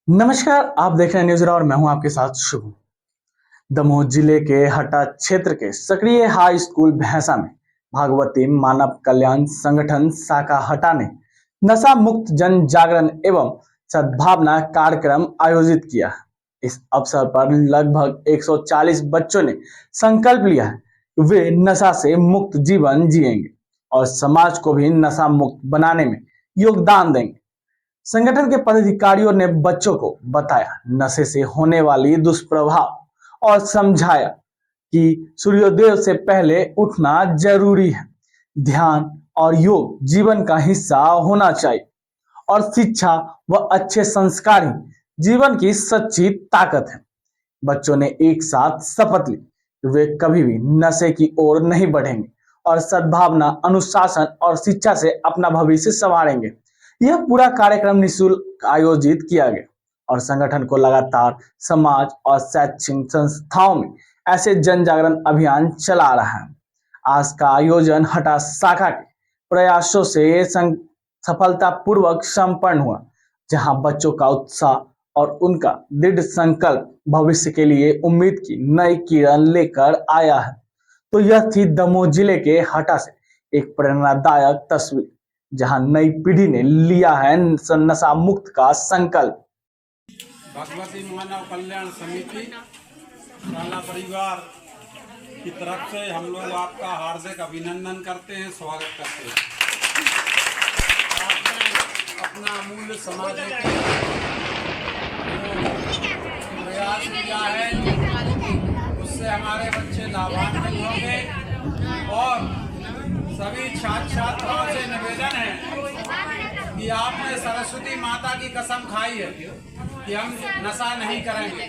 नमस्कार, आप देख रहे हैं न्यूज़ और मैं हूं आपके साथ शुभ। दमोह जिले के हटा क्षेत्र के सक्रिय हाई स्कूल भैंसा में भागवती मानव कल्याण संगठन शाखा हटा ने नशा मुक्त जन जागरण एवं सद्भावना कार्यक्रम आयोजित किया है। इस अवसर पर लगभग 140 बच्चों ने संकल्प लिया है कि वे नशा से मुक्त जीवन जिएंगे और समाज को भी नशा मुक्त बनाने में योगदान देंगे। संगठन के पदाधिकारियों ने बच्चों को बताया नशे से होने वाली दुष्प्रभाव और समझाया कि सूर्योदय से पहले उठना जरूरी है। ध्यान और योग जीवन का हिस्सा होना चाहिए और शिक्षा व अच्छे संस्कार ही जीवन की सच्ची ताकत है। बच्चों ने एक साथ शपथ ली कि वे कभी भी नशे की ओर नहीं बढ़ेंगे और सद्भावना, अनुशासन और शिक्षा से अपना भविष्य संवारेंगे। यह पूरा कार्यक्रम निःशुल्क आयोजित किया गया और संगठन को लगातार समाज और शैक्षणिक संस्थाओं में ऐसे जन जागरण अभियान चला रहा है। आज का आयोजन हटा शाखा के प्रयासों से सफलतापूर्वक संपन्न हुआ, जहां बच्चों का उत्साह और उनका दृढ़ संकल्प भविष्य के लिए उम्मीद की नई किरण लेकर आया है। तो यह थी दमोह जिले के हटा से एक प्रेरणादायक तस्वीर, जहां नई पीढ़ी ने लिया है नशा मुक्त का संकल्प। भागवती मानव कल्याण समिति शाला परिवार की तरफ से हम लोग आपका हार्दिक अभिनंदन करते हैं, स्वागत करते हैं। आपने अपना अमूल्य समाज के प्रयास किया है, उससे हमारे बच्चे लाभान्वित होंगे और सभी छात्र छात्राओं से निवेदन है कि आपने सरस्वती माता की कसम खाई है कि हम नशा नहीं करेंगे।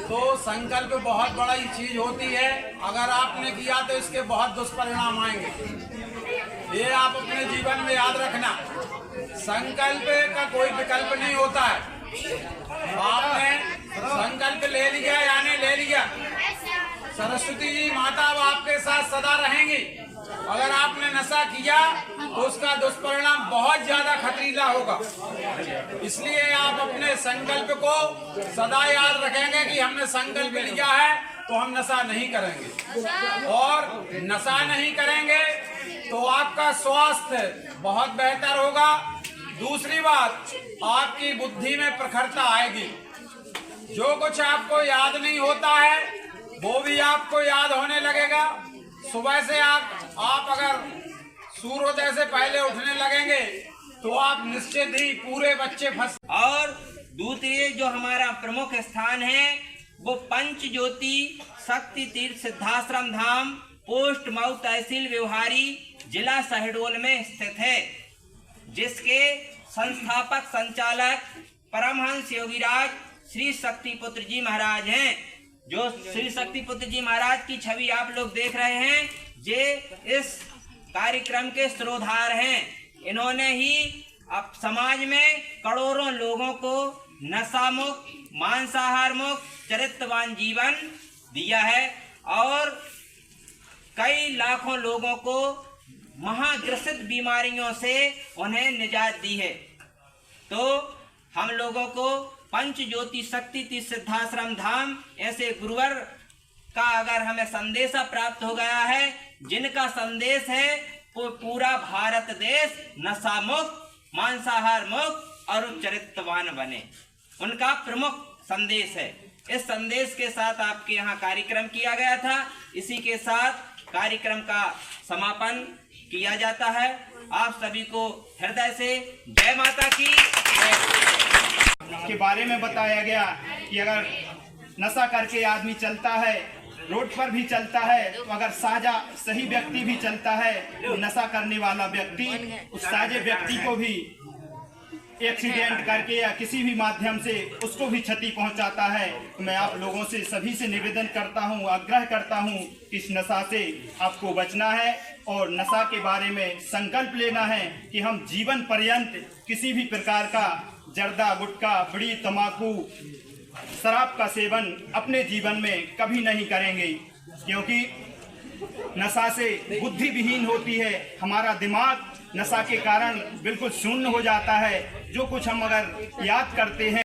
तो संकल्प बहुत बड़ी चीज होती है, अगर आपने किया तो इसके बहुत दुष्परिणाम आएंगे। ये आप अपने जीवन में याद रखना, संकल्प का कोई विकल्प नहीं होता है। आपने संकल्प ले लिया यानी ले लिया, सरस्वती जी माता आपके साथ सदा रहेंगी। अगर आपने नशा किया तो उसका दुष्परिणाम बहुत ज्यादा खतरीला होगा, इसलिए आप अपने संकल्प को सदा याद रखेंगे कि हमने संकल्प लिया है तो हम नशा नहीं करेंगे। और नशा नहीं करेंगे तो आपका स्वास्थ्य बहुत बेहतर होगा। दूसरी बात, आपकी बुद्धि में प्रखरता आएगी। जो कुछ आपको याद नहीं होता है वो भी आपको याद होने लगेगा। सुबह से आप अगर सूर्योदय से पहले उठने लगेंगे तो आप निश्चित ही पूरे बच्चे फंस। और दूसरी जो हमारा प्रमुख स्थान है वो पंच ज्योति शक्ति तीर्थ सिद्धाश्रम धाम, पोस्ट मऊ तहसील व्यवहारी, जिला शहडोल में स्थित है, जिसके संस्थापक संचालक परमहंस योगीराज श्री शक्तिपुत्र जी महाराज हैं। जो श्री शक्तिपुत्र जी महाराज की छवि आप लोग देख रहे हैं, ये इस कार्यक्रम के स्रोधार हैं। इन्होंने ही अब समाज में करोड़ों लोगों को नशा मुक्त, मांसाहार मुक्त, चरित्रवान जीवन दिया है और कई लाखों लोगों को महाग्रसित बीमारियों से उन्हें निजात दी है। तो हम लोगों को पंच ज्योति शक्ति तीर्थ सिद्धाश्रम धाम ऐसे गुरुवर का अगर हमें संदेशा प्राप्त हो गया है, जिनका संदेश है वो पूरा भारत देश नशा मुक्त, मांसाहार मुक्त और चरित्रवान बने, उनका प्रमुख संदेश है। इस संदेश के साथ आपके यहाँ कार्यक्रम किया गया था। इसी के साथ कार्यक्रम का समापन किया जाता है। आप सभी को हृदय से जय माता की के बारे में बताया गया कि अगर नशा करके आदमी चलता है, रोड पर भी चलता है, तो अगर सही व्यक्ति भी चलता है, तो नशा करने वाला व्यक्ति उस साजे व्यक्ति को भी एक्सीडेंट करके या किसी भी माध्यम से उसको भी क्षति पहुंचाता है। तो मैं आप लोगों से सभी से निवेदन करता हूं, आग्रह करता हूं कि इस नशा से आपको बचना है और नशा के बारे में संकल्प लेना है कि हम जीवन पर्यंत किसी भी प्रकार का जर्दा, गुटखा, बीड़ी, तंबाकू, शराब का सेवन अपने जीवन में कभी नहीं करेंगे, क्योंकि नशा से बुद्धि विहीन होती है। हमारा दिमाग नशा के कारण बिल्कुल शून्य हो जाता है। जो कुछ हम अगर याद करते हैं